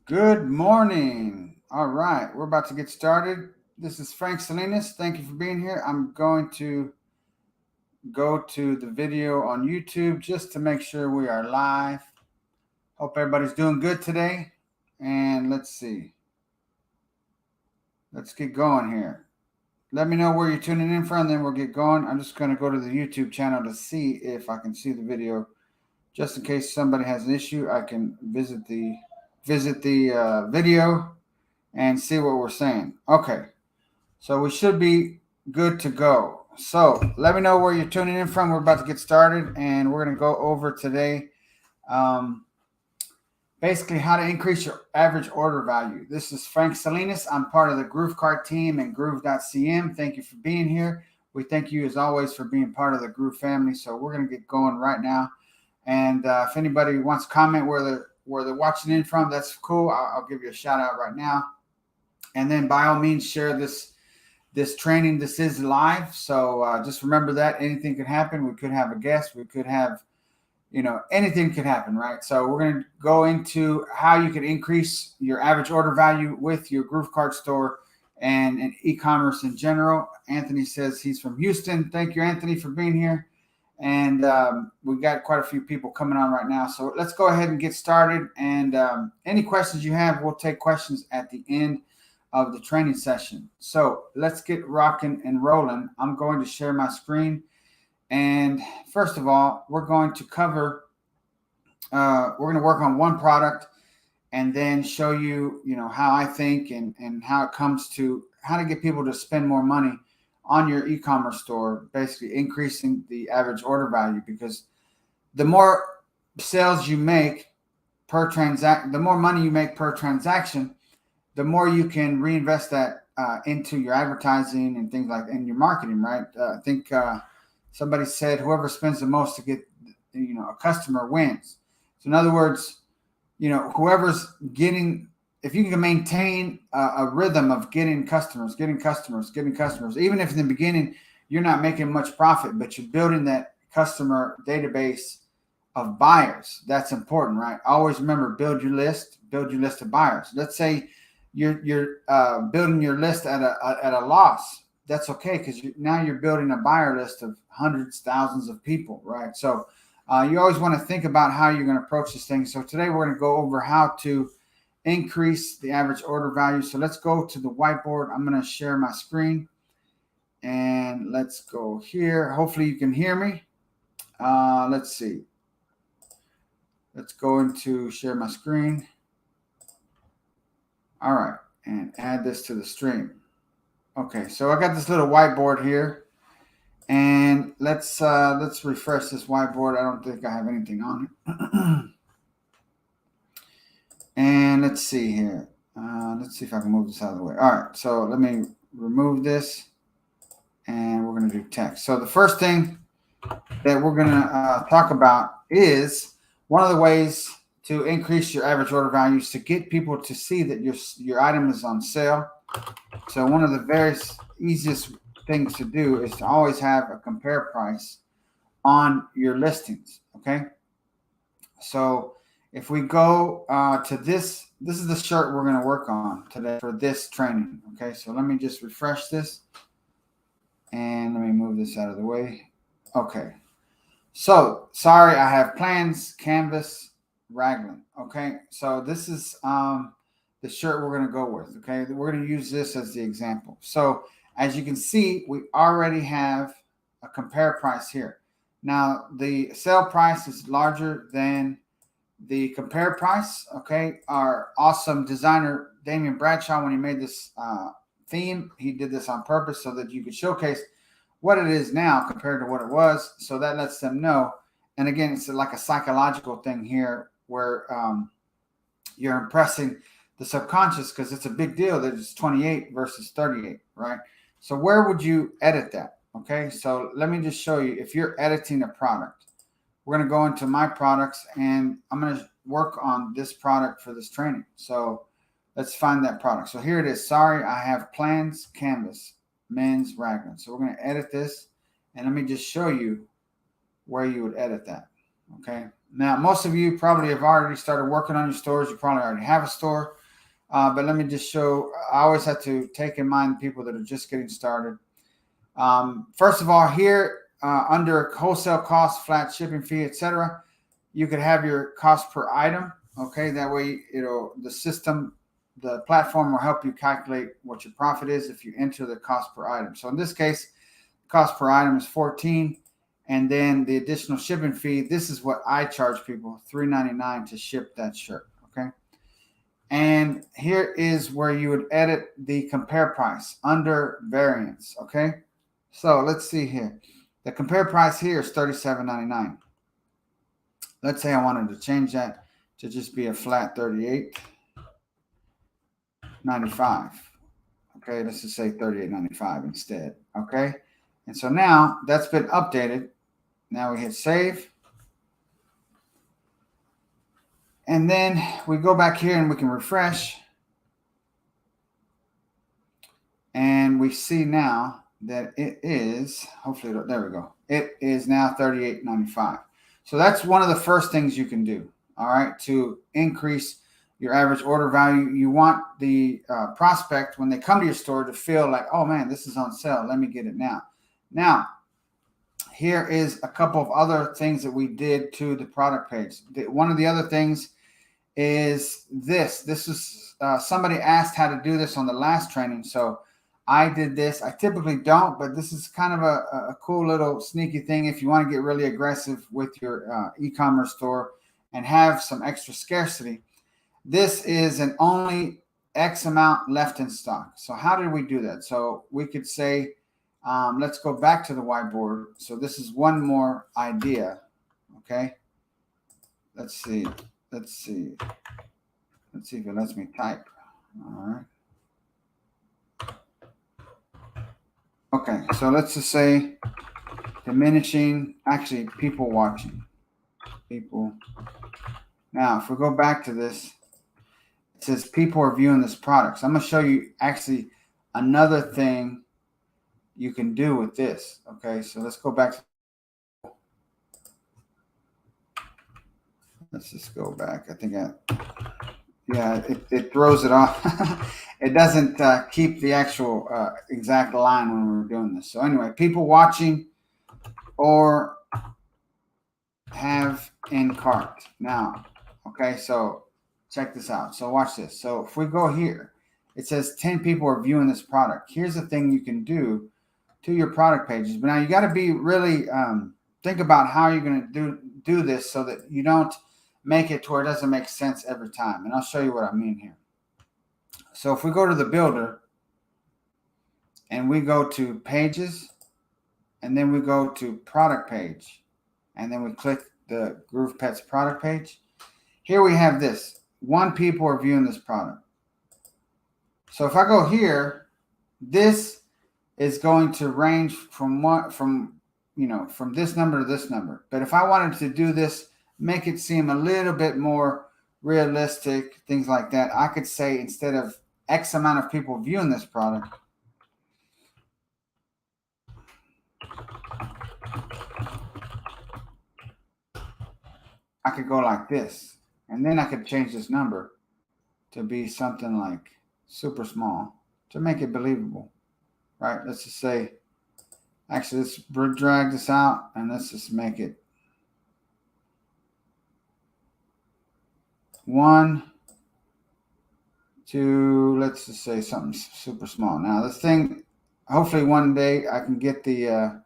Good morning. All right, we're about to get started. This is Frank Salinas. Thank you for being here. I'm going to go to the video on YouTube just to make sure we are live. Hope everybody's doing good today. And let's see. Let's get going here. Let me know where you're tuning in from, then we'll get going. I'm just going to go to the YouTube channel to see if I can see the video. Just in case somebody has an issue, I can visit the video and see what we're saying. Okay, so we should be good to go. So let me know where you're tuning in from. We're about to get started, and we're going to go over today um, basically how to increase your average order value. This is Frank Salinas. I'm part of the GrooveKart team and Groove.cm. Thank you for being here. We thank you, as always, for being part of the Groove family. So we're going to get going right now. And if anybody wants to comment where they're watching in from, that's cool. I'll give you a shout out right now. And then by all means share this training. This is live, so just remember that anything could happen. We could have a guest, we could have anything could happen, right? So we're going to go into how you can increase your average order value with your GrooveKart store and e-commerce in general. Anthony says he's from Houston. Thank you, Anthony, for being here. And we've got quite a few people coming on right now, so let's go ahead and get started. And any questions you have, we'll take questions at the end of the training session. So let's get rocking and rolling. I'm going to share my screen. And first of all, we're going to we're going to work on one product and then show you, how I think and how it comes to how to get people to spend more money on your e-commerce store, basically increasing the average order value, because the more sales you make the more money you make per transaction, the more you can reinvest that into your advertising and things like in your marketing, right? I think somebody said whoever spends the most to get a customer wins. So in other words, whoever's getting, if you can maintain a rhythm of getting customers, even if in the beginning you're not making much profit, but you're building that customer database of buyers. That's important, right? Always remember, build your list of buyers. Let's say you're building your list at a loss. That's okay, because now you're building a buyer list of hundreds, thousands of people, right? So you always want to think about how you're going to approach this thing. So today we're going to go over how to increase the average order value. So let's go to the whiteboard. I'm going to share my screen, and let's go here. Hopefully you can hear me. Let's see. Let's go into share my screen. All right, and add this to the stream. Okay, so I got this little whiteboard here, and let's refresh this whiteboard. I don't think I have anything on it. And let's see here. Let's see if I can move this out of the way. All right, so let me remove this, and we're going to do text. So the first thing that we're going to talk about is one of the ways to increase your average order value is to get people to see that your item is on sale. So one of the very easiest things to do is to always have a compare price on your listings. Okay. So if we go to this is the shirt we're going to work on today for this training. Okay. So let me just refresh this, and let me move this out of the way. Okay. So sorry, I have plans, canvas, raglan. Okay. So this is the shirt we're going to go with. Okay, we're going to use this as the example. So as you can see, we already have a compare price here. Now the sale price is larger than the compare price. Okay, our awesome designer Damian Bradshaw, when he made this theme, he did this on purpose so that you could showcase what it is now compared to what it was. So that lets them know. And again, it's like a psychological thing here where you're impressing the subconscious, because it's a big deal that it's 28 versus 38, right? So where would you edit that? Okay, so let me just show you. If you're editing a product, we're going to go into my products, and I'm going to work on this product for this training. So let's find that product. So here it is. Sorry, I have plans, canvas, men's raglan. So we're going to edit this, and let me just show you where you would edit that. Okay, Now, most of you probably have already started working on your stores. You probably already have a store. But let me just show, I always have to take in mind people that are just getting started. First of all, here under wholesale cost, flat shipping fee, etc., you could have your cost per item. Okay, that way the platform will help you calculate what your profit is if you enter the cost per item. So in this case, cost per item is 14, and then the additional shipping fee. This is what I charge people, $3.99 to ship that shirt. Okay. And here is where you would edit the compare price under variance. Okay. So let's see here. The compare price here is $37.99. Let's say I wanted to change that to just be a flat $38.95. Okay. Let's just say $38.95 instead. Okay. And so now that's been updated. Now we hit save. And then we go back here and we can refresh. And we see now that it is, hopefully, there we go. It is now $38.95. So that's one of the first things you can do, all right, to increase your average order value. You want the prospect, when they come to your store, to feel like, oh, man, this is on sale. Let me get it now. Now, here is a couple of other things that we did to the product page. One of the other things is this. This is somebody asked how to do this on the last training, so I did this. I typically don't, but this is kind of a cool little sneaky thing if you want to get really aggressive with your e-commerce store and have some extra scarcity. This is an only X amount left in stock. So how did we do that? So we could say, let's go back to the whiteboard. So this is one more idea. Okay. Let's see. Let's see if it lets me type. All right. Okay, so let's just say diminishing, actually people watching. People. Now, if we go back to this, it says people are viewing this product. So I'm going to show you actually another thing you can do with this. Okay, so let's go back. Let's just go back. I think it throws it off. It doesn't keep the actual exact line when we're doing this. So anyway, people watching or have in cart. Now, okay, so check this out. So watch this. So if we go here, it says 10 people are viewing this product. Here's the thing you can do to your product pages. But now you got to be really think about how you're going to do this so that you don't make it to where it doesn't make sense every time. And I'll show you what I mean here. So if we go to the builder and we go to pages and then we go to product page and then we click the Groove Pets product page, here we have this. 1 people are viewing this product. So if I go here, this is going to range from this number to this number. But if I wanted to do this, make it seem a little bit more realistic, things like that, I could say instead of X amount of people viewing this product, I could go like this. And then I could change this number to be something like super small to make it believable, right? Let's just say, actually, let's drag this out and let's just make it 1, 2, let's just say something super small. Now this thing, hopefully one day I can get the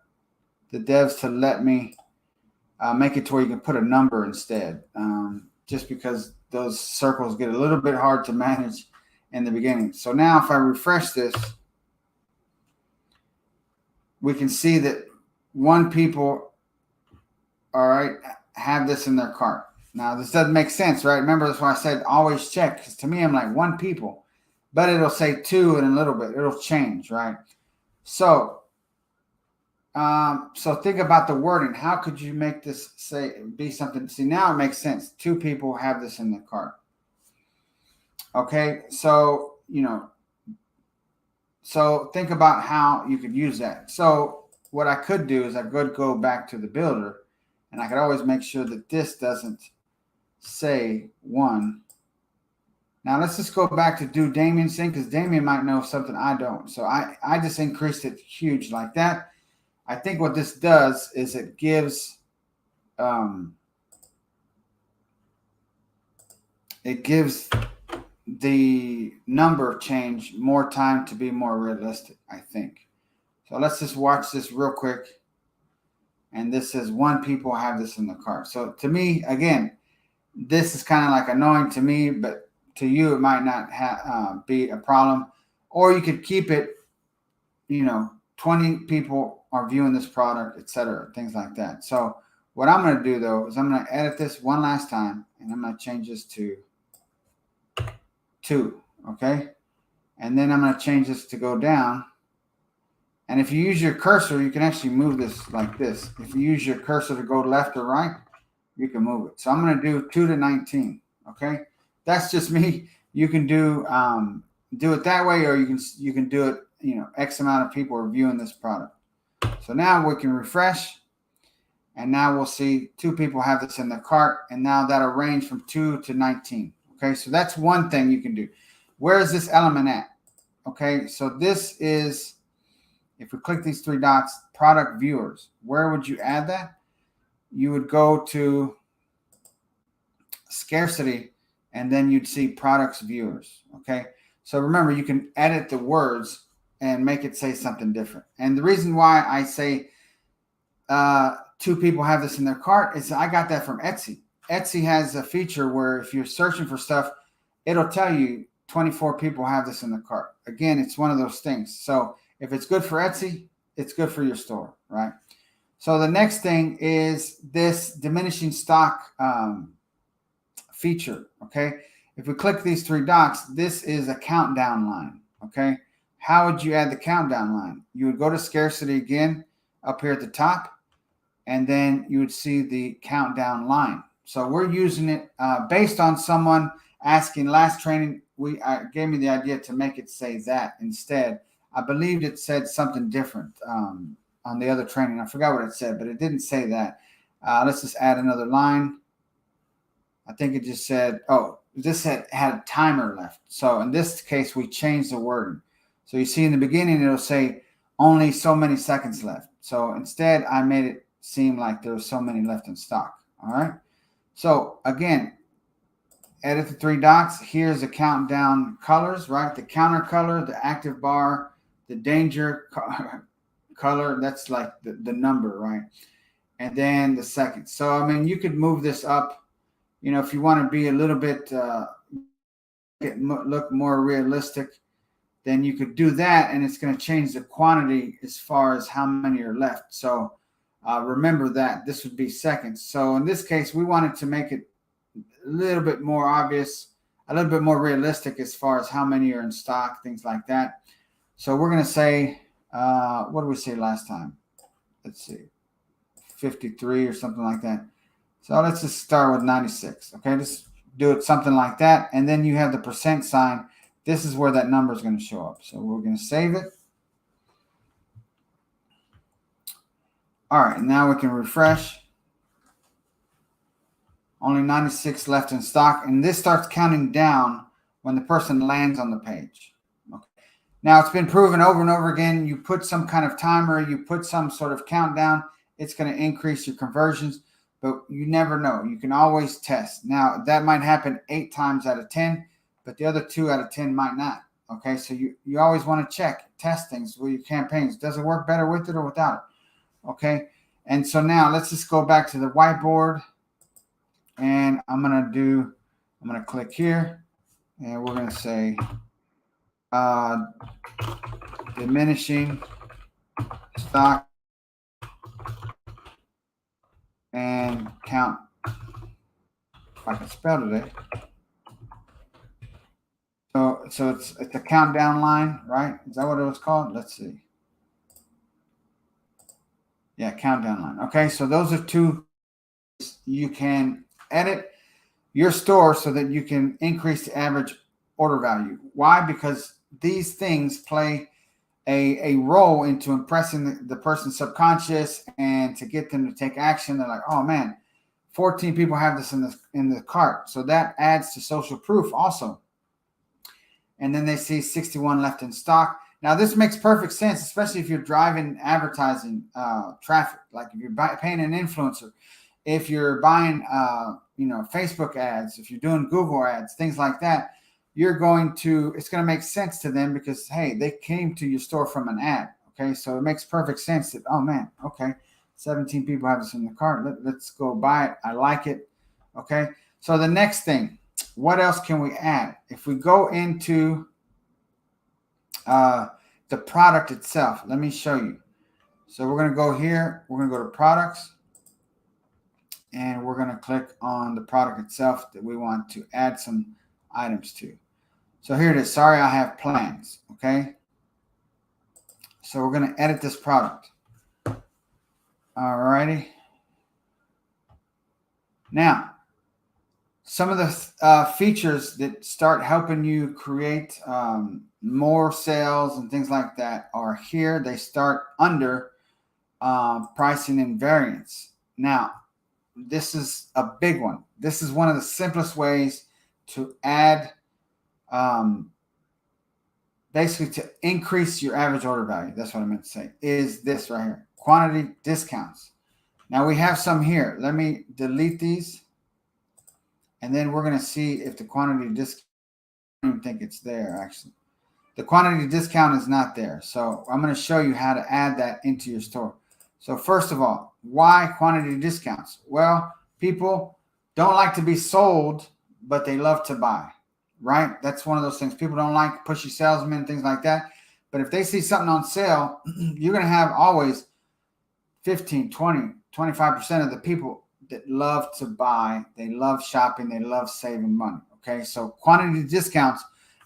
devs to let me make it to where you can put a number instead, just because those circles get a little bit hard to manage in the beginning. So now if I refresh this, we can see that 1 people, all right, have this in their cart. Now, this doesn't make sense, right? Remember, that's why I said always check, because to me, I'm like 1 people, but it'll say 2 in a little bit. It'll change, right? So, so think about the wording. How could you make this be something? See, now it makes sense. 2 people have this in the cart. Okay, so, so think about how you could use that. So what I could do is I could go back to the builder And I could always make sure that this doesn't say 1. Now let's just go back to do Damien's thing, because Damien might know something I don't. So I just increased it huge like that. I think what this does is it gives the number change more time to be more realistic, I think. So let's just watch this real quick. And this says 1 people have this in the cart. So to me, again, this is kind of like annoying to me, but to you, it might not be a problem. Or you could keep it, 20 people are viewing this product, etc., things like that. So what I'm going to do, though, is I'm going to edit this one last time, and I'm going to change this to 2, okay? And then I'm going to change this to go down. And if you use your cursor, you can actually move this like this. If you use your cursor to go left or right, you can move it. So I'm going to do 2 to 19, okay? That's just me. You can do it that way, or you can do it, X amount of people are viewing this product. So now we can refresh, and now we'll see 2 people have this in their cart, and now that'll range from 2 to 19. Okay, so that's one thing you can do. Where is this element at? Okay, so this is, if we click these 3 dots, product viewers. Where would you add that? You would go to scarcity, and then you'd see products viewers. Okay, so remember, you can edit the words and make it say something different. And the reason why I say 2 people have this in their cart is I got that from Etsy. Etsy has a feature where if you're searching for stuff, it'll tell you 24 people have this in the cart. Again, it's one of those things. So if it's good for Etsy, it's good for your store, right? So the next thing is this diminishing stock feature, okay? If we click these 3 dots, this is a countdown line, okay? How would you add the countdown line? You would go to scarcity again up here at the top, and then you would see the countdown line. So we're using it based on someone asking last training. Gave me the idea to make it say that instead. I believed it said something different on the other training. I forgot what it said, but it didn't say that. Let's just add another line. I think it just said, this had a timer left. So in this case, we changed the wording. So you see in the beginning, it'll say only so many seconds left. So instead, I made it seem like there was so many left in stock. All right. So again, edit the 3 dots. Here's the countdown colors, right? The counter color, the active bar, the danger color. That's like the number, right? And then the second. So, I mean, you could move this up, if you want to be a little bit, look more realistic, then you could do that, and it's going to change the quantity as far as how many are left. So remember that this would be seconds. So in this case, we wanted to make it a little bit more obvious, a little bit more realistic as far as how many are in stock, things like that. So we're going to say, what did we say last time? Let's see, 53 or something like that. So let's just start with 96. Okay, just do it something like that. And then you have the percent sign. This is where that number is going to show up. So we're going to save it. All right, now we can refresh. Only 96 left in stock. And this starts counting down when the person lands on the page. Okay. Now, it's been proven over and over again. You put some kind of timer, you put some sort of countdown, it's going to increase your conversions. But you never know. You can always test. Now, that might happen 8 times out of 10, but the other 2 out of 10 might not. Okay, so you always want to test things with your campaigns. Does it work better with it or without it? Okay, and so now let's just go back to the whiteboard, and I'm going to click here, and we're going to say diminishing stock and count, if I can spell today. So it's a countdown line, right? Is that what it was called? Let's see. Yeah, countdown line. Okay, so those are 2. You can edit your store so that you can increase the average order value. Why? Because these things play a role into impressing the person's subconscious and to get them to take action. They're like, oh man, 14 people have this in the cart. So that adds to social proof also. And then they see 61 left in stock. Now this makes perfect sense, especially if you're driving advertising traffic. Like if you're paying an influencer, if you're buying Facebook ads, if you're doing Google ads, things like that, it's going to make sense to them because, hey, they came to your store from an ad. Okay, so it makes perfect sense that, oh man, okay, 17 people have this in the cart. Let's go buy it. I like it. Okay, so the next thing, what else can we add? If we go into the product itself, let me show you. So we're going to go here. We're going to go to products. And we're going to click on the product itself that we want to add some items to. So here it is. Sorry, I have plans. Okay. So we're going to edit this product. All righty. Now, some of the features that start helping you create more sales and things like that are here. They start under pricing and variance. Now, this is a big one. This is one of the simplest ways to add, basically to increase your average order value. That's what I meant to say, is this right here, quantity discounts. Now we have some here. Let me delete these. And then we're going to see if the quantity discount, I don't even think it's there actually. The quantity discount is not there. So I'm going to show you how to add that into your store. So first of all, why quantity discounts? Well, people don't like to be sold, but they love to buy, right? That's one of those things. People don't like pushy salesmen, things like that. But if they see something on sale, you're going to have always 15, 20, 25% of the people that love to buy. They love shopping. They love saving money. Okay. So quantity discounts,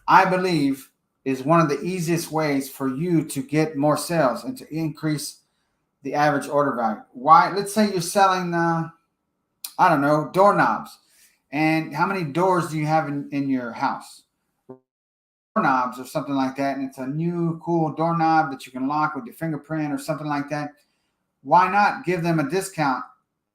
I believe, is one of the easiest ways for you to get more sales and to increase the average order value. Why? Let's say you're selling, I don't know, doorknobs. And how many doors do you have in your house? Doorknobs or something like that. And it's a new cool doorknob that you can lock with your fingerprint or something like that. Why not give them a discount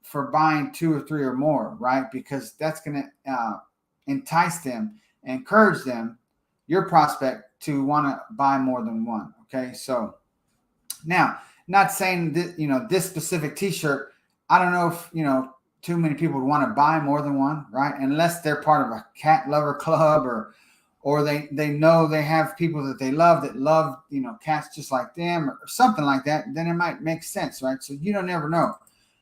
for buying 2 or 3 or more, right? Because that's going to entice them, encourage them, your prospect, to want to buy more than one. Okay. So now, not saying that, this specific t-shirt, I don't know if, too many people would want to buy more than one, right? Unless they're part of a cat lover club or they know they have people that they love that love, cats just like them or something like that, then it might make sense, right? So you don't never know.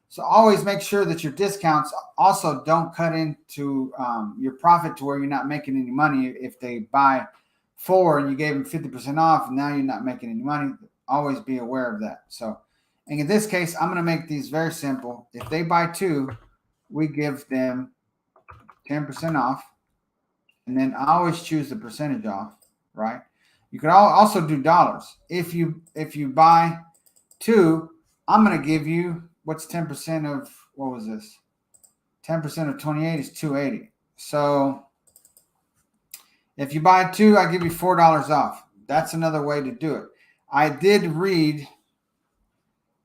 So always make sure that your discounts also don't cut into your profit to where you're not making any money. If they buy 4 and you gave them 50% off, and now you're not making any money, always be aware of that. So, and in this case, I'm going to make these very simple. If they buy 2, we give them 10% off. And then I always choose the percentage off, right? You could also do dollars. If you buy 2, I'm going to give you, what's 10% of, what was this? 10% of 28 is 280. So if you buy 2, I give you $4 off. That's another way to do it. I did read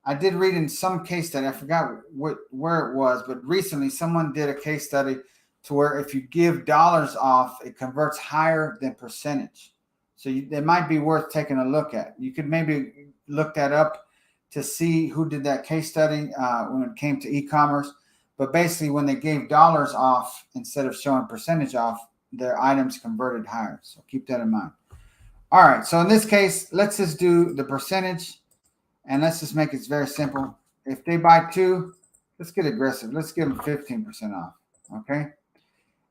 in some case study, I forgot where it was, but recently someone did a case study to where if you give dollars off, it converts higher than percentage. So it might be worth taking a look at. You could maybe look that up to see who did that case study when it came to e-commerce. But basically, when they gave dollars off instead of showing percentage off, their items converted higher. So keep that in mind. All right. So in this case, let's just do the percentage. And let's just make it very simple. If they buy 2, let's get aggressive. Let's give them 15% off. Okay.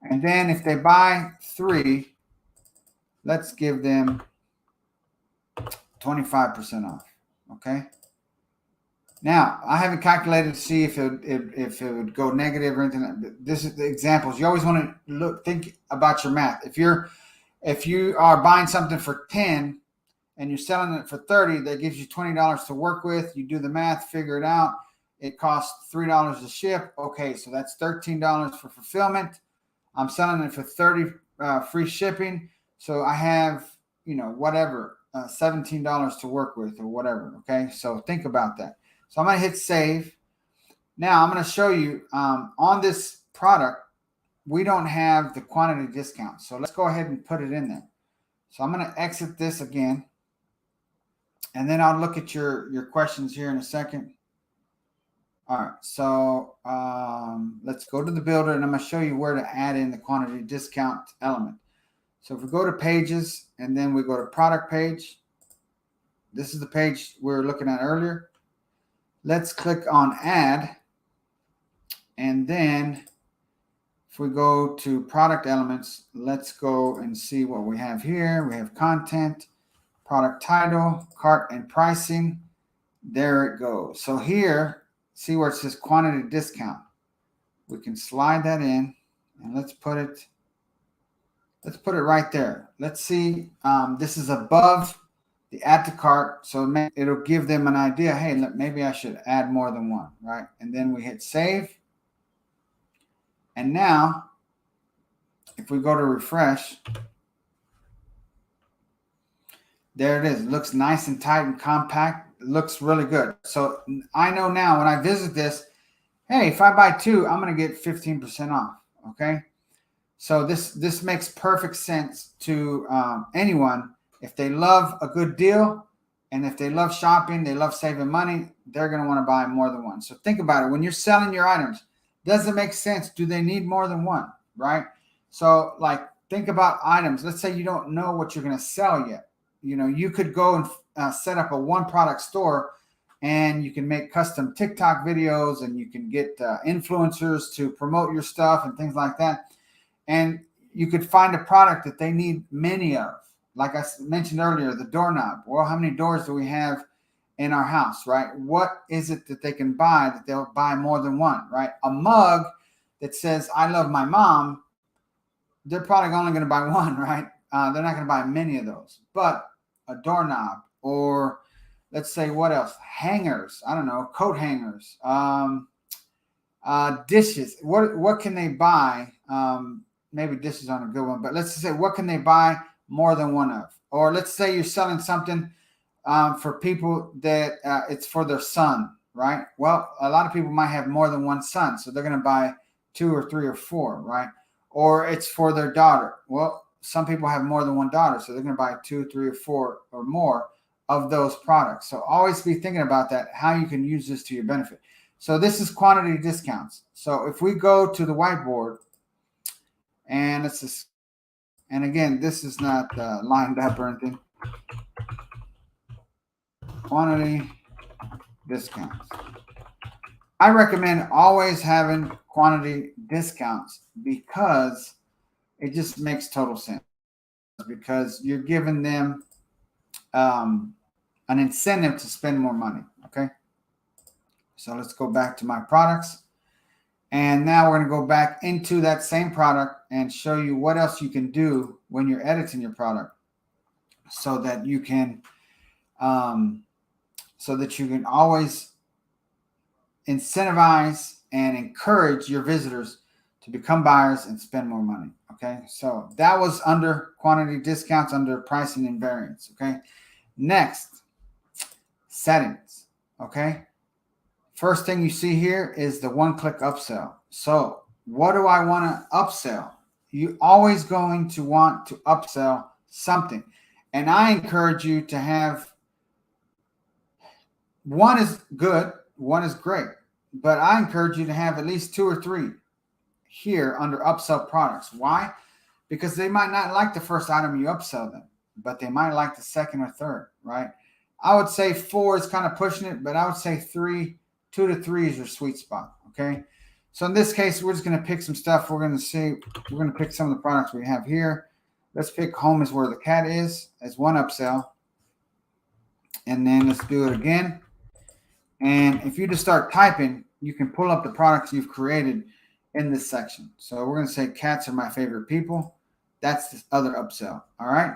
And then if they buy 3, let's give them 25% off. Okay. Now, I haven't calculated to see if it would go negative or anything. This is the examples. You always want to think about your math. If you are buying something for 10 and you're selling it for 30, that gives you $20 to work with. You do the math, figure it out. It costs $3 to ship. Okay, so that's $13 for fulfillment. I'm selling it for 30 free shipping. So I have, whatever, $17 to work with or whatever. Okay, so think about that. So I'm going to hit save. Now I'm going to show you on this product, we don't have the quantity discount. So let's go ahead and put it in there. So I'm going to exit this again. And then I'll look at your questions here in a second. All right, so let's go to the builder, and I'm going to show you where to add in the quantity discount element. So if we go to pages, and then we go to product page, this is the page we were looking at earlier. Let's click on add, and then if we go to product elements, let's go and see what we have here. We have content, product title, cart, and pricing. There it goes. So here, see where it says quantity discount. We can slide that in, and let's put it right there. Let's see. This is above the add to cart, so it'll give them an idea. Hey, look, maybe I should add more than one, right? And then we hit save. And now, if we go to refresh, there it is. It looks nice and tight and compact. It looks really good. So I know now when I visit this, hey, if I buy two, I'm going to get 15% off. Okay. So this makes perfect sense to anyone. If they love a good deal and if they love shopping, they love saving money, they're going to want to buy more than one. So think about it. When you're selling your items, does it make sense? Do they need more than one? Right. So like think about items. Let's say you don't know what you're going to sell yet. You know, you could go and set up a one product store, and you can make custom TikTok videos, and you can get influencers to promote your stuff and things like that. And you could find a product that they need many of. Like I mentioned earlier, the doorknob. Well, how many doors do we have in our house, right? What is it that they can buy that they'll buy more than one, right? A mug that says, I love my mom, they're probably only going to buy one, right? They're not going to buy many of those. But a doorknob, or let's say what else? Hangers. I don't know, coat hangers, dishes. What can they buy? Maybe dishes aren't a good one, but let's just say what can they buy more than one of? Or let's say you're selling something for people that it's for their son, right? Well, a lot of people might have more than one son, so they're going to buy 2 or 3 or 4, right? Or it's for their daughter. Well, some people have more than one daughter, so they're going to buy 2, 3, or 4 or more of those products. So always be thinking about that, how you can use this to your benefit. So this is quantity discounts. So if we go to the whiteboard, and let's just, and again, this is not lined up or anything. Quantity discounts. I recommend always having quantity discounts because it just makes total sense, because you're giving them an incentive to spend more money. Okay. So let's go back to my products. And now we're going to go back into that same product and show you what else you can do when you're editing your product so that you can always incentivize and encourage your visitors to become buyers and spend more money. Okay, so that was under quantity discounts, under pricing and variance. Okay, next, settings. Okay, first thing you see here is the one-click upsell. So what do I want to upsell? You're always going to want to upsell something. And I encourage you to have, one is good, one is great, but I encourage you to have at least 2 or 3 here under upsell products. Why? Because they might not like the first item you upsell them, but they might like the second or third, right? I would say 4 is kind of pushing it, but I would say 2 to 3 is your sweet spot. Okay. So in this case, we're just going to pick some stuff. We're going to pick some of the products we have here. Let's pick home is where the cat is as one upsell. And then let's do it again. And if you just start typing, you can pull up the products you've created in this section. So we're going to say cats are my favorite people. That's the other upsell. All right.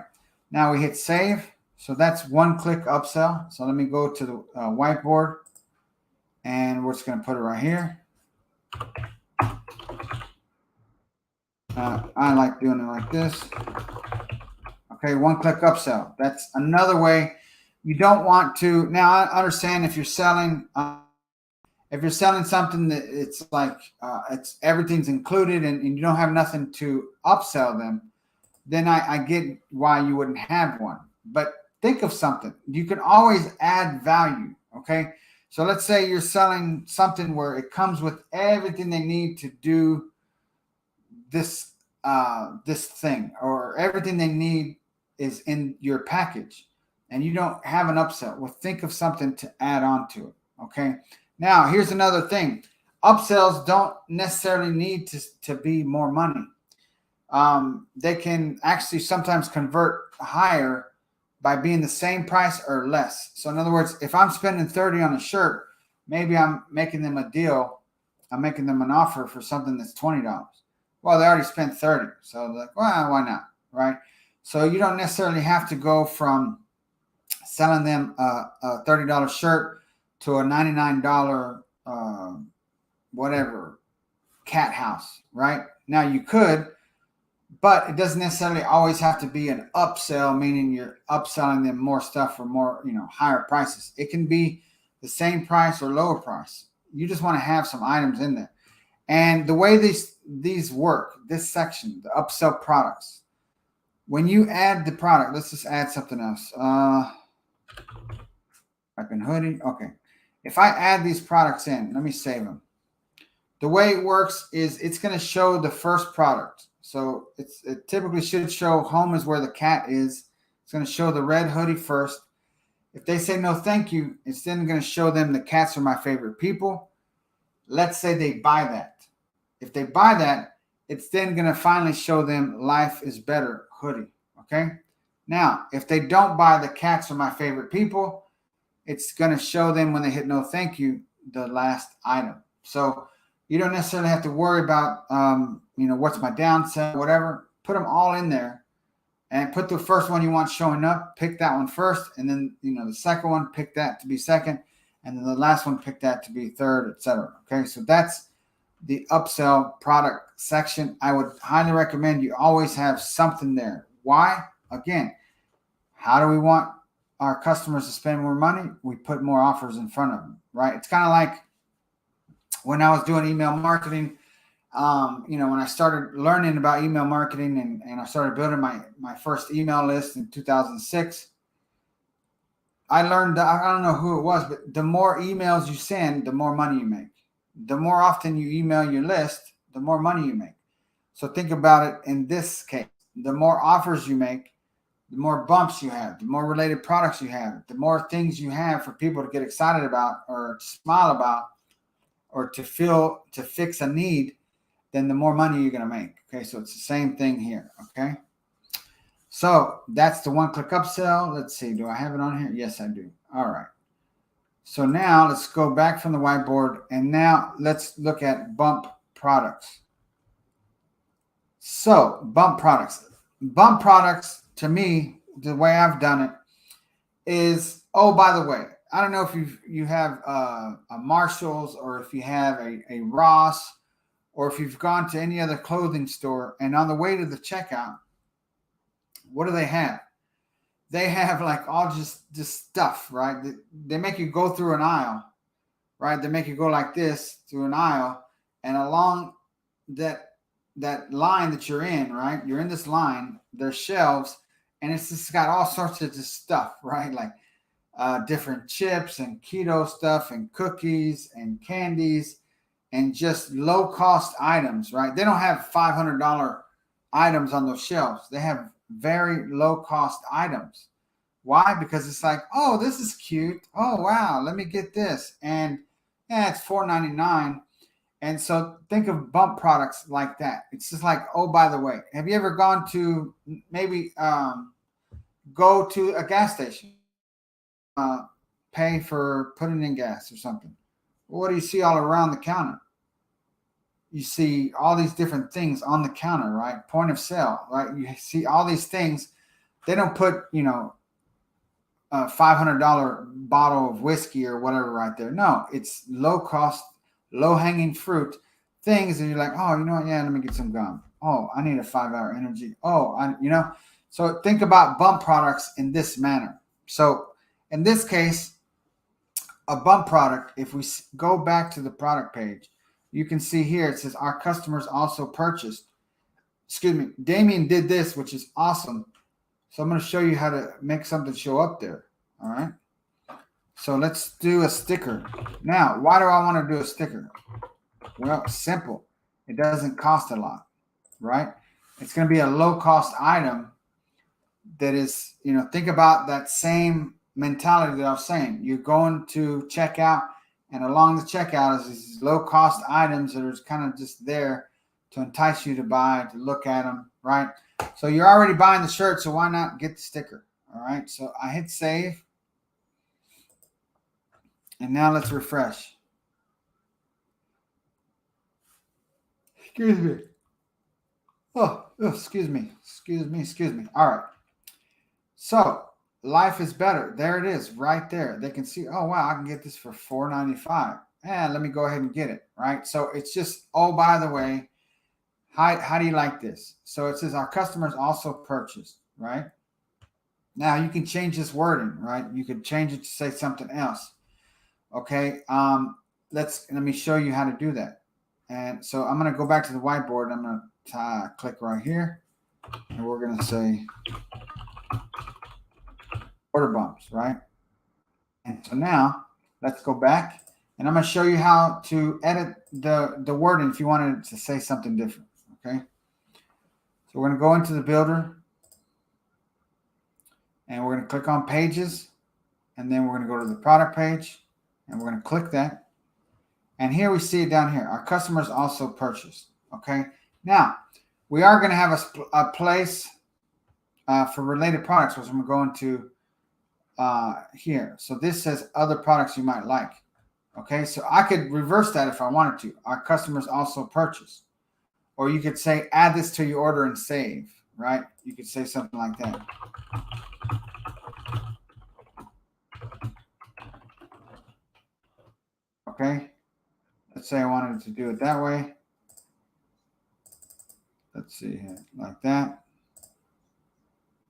Now we hit save. So that's one-click upsell. So let me go to the whiteboard, and we're just going to put it right here. I like doing it like this. Okay, one-click upsell. That's another way. You don't want to. Now, I understand if you're selling something that it's like it's everything's included and you don't have nothing to upsell them, then I get why you wouldn't have one. But think of something. You can always add value. Okay. So let's say you're selling something where it comes with everything they need to do this this thing, or everything they need is in your package, and you don't have an upsell. Well, think of something to add on to it. Okay. Now, here's another thing. Upsells don't necessarily need to be more money. They can actually sometimes convert higher by being the same price or less. So in other words, if I'm spending 30 on a shirt, maybe I'm making them a deal. I'm making them an offer for something that's $20. Well, they already spent 30. So they're like, well, why not? Right. So you don't necessarily have to go from selling them a $30 shirt to a $99 whatever cat house. Right. Now you could, but it doesn't necessarily always have to be an upsell, meaning you're upselling them more stuff for more, higher prices. It can be the same price or lower price. You just want to have some items in there. And the way these work, this section, the upsell products, when you add the product, let's just add something else. Like a hoodie. Okay. If I add these products in, let me save them. The way it works is it's going to show the first product. So it typically should show home is where the cat is. It's going to show the red hoodie first. If they say no thank you, it's then going to show them the cats are my favorite people. Let's say they buy that. If they buy that, it's then going to finally show them life is better hoodie. Okay. Now, if they don't buy the cats are my favorite people, it's going to show them when they hit no thank you, the last item. So you don't necessarily have to worry about, what's my downsell, whatever. Put them all in there and put the first one you want showing up. Pick that one first. And then, the second one, pick that to be second. And then the last one, pick that to be third, etc. Okay. So that's the upsell product section. I would highly recommend you always have something there. Why? Again, how do we want our customers to spend more money? We put more offers in front of them, right? It's kind of like when I was doing email marketing, when I started learning about email marketing and I started building my first email list in 2006, I learned that, I don't know who it was, but the more emails you send, the more money you make. The more often you email your list, the more money you make. So think about it in this case. The more offers you make, the more bumps you have, the more related products you have, the more things you have for people to get excited about or smile about or to fix a need, then the more money you're going to make. Okay, so it's the same thing here. Okay, so that's the one-click upsell. Let's see, do I have it on here? Yes, I do. All right. So now let's go back from the whiteboard and now let's look at bump products. So bump products. Bump products, to me, the way I've done it is, oh, by the way, I don't know if you have a Marshalls or if you have a Ross or if you've gone to any other clothing store and on the way to the checkout, what do they have? They have like all just stuff, right? They make you go through an aisle, right? They make you go like this through an aisle, and along that line that you're in, right? You're in this line, there's shelves, and it's just got all sorts of just stuff, right? Like different chips and keto stuff and cookies and candies and just low cost items, right? They don't have $500 items on those shelves. They have very low cost items. Why? Because it's like, oh, this is cute. Oh, wow, let me get this. And it's $4.99. And so think of bump products like that. It's just like, oh, by the way, have you ever gone to maybe go to a gas station, pay for putting in gas or something? What do you see all around the counter? You see all these different things on the counter, right? Point of sale, right? You see all these things. They don't put, a $500 bottle of whiskey or whatever right there. No, it's low cost, low hanging fruit things. And you're like, oh, you know what? Yeah, let me get some gum. Oh, I need a 5-hour energy. Oh, So think about bump products in this manner. So in this case, a bump product, if we go back to the product page, you can see here it says our customers also purchased. Excuse me, Damien did this, which is awesome. So I'm going to show you how to make something show up there. All right. So let's do a sticker. Now, why do I want to do a sticker? Well, simple. It doesn't cost a lot, right? It's going to be a low cost item that is, think about that same mentality that I was saying. You're going to checkout, and along the checkout is these low cost items that are kind of just there to entice you to buy, to look at them, right? So you're already buying the shirt, so why not get the sticker? All right. So I hit save. And now let's refresh. Excuse me. Oh, excuse me. All right. So life is better. There it is right there. They can see, oh, wow, I can get this for $4.95. And let me go ahead and get it, right? So it's just, oh, by the way, how do you like this? So it says our customers also purchased, right? Now you can change this wording, right? You could change it to say something else. Okay, let me show you how to do that. And so I'm going to go back to the whiteboard. I'm going to click right here, and we're going to say order bumps, right? And so now let's go back, and I'm going to show you how to edit the wording if you wanted to say something different. Okay, so we're going to go into the builder, and we're going to click on pages, and then we're going to go to the product page. And we're going to click that. And here we see it down here. Our customers also purchased. Okay. Now, we are going to have a place for related products, which I'm going to here. So this says other products you might like. Okay. So I could reverse that if I wanted to. Our customers also purchased. Or you could say, add this to your order and save. Right. You could say something like that. Okay, let's say I wanted to do it that way. Let's see here, like that.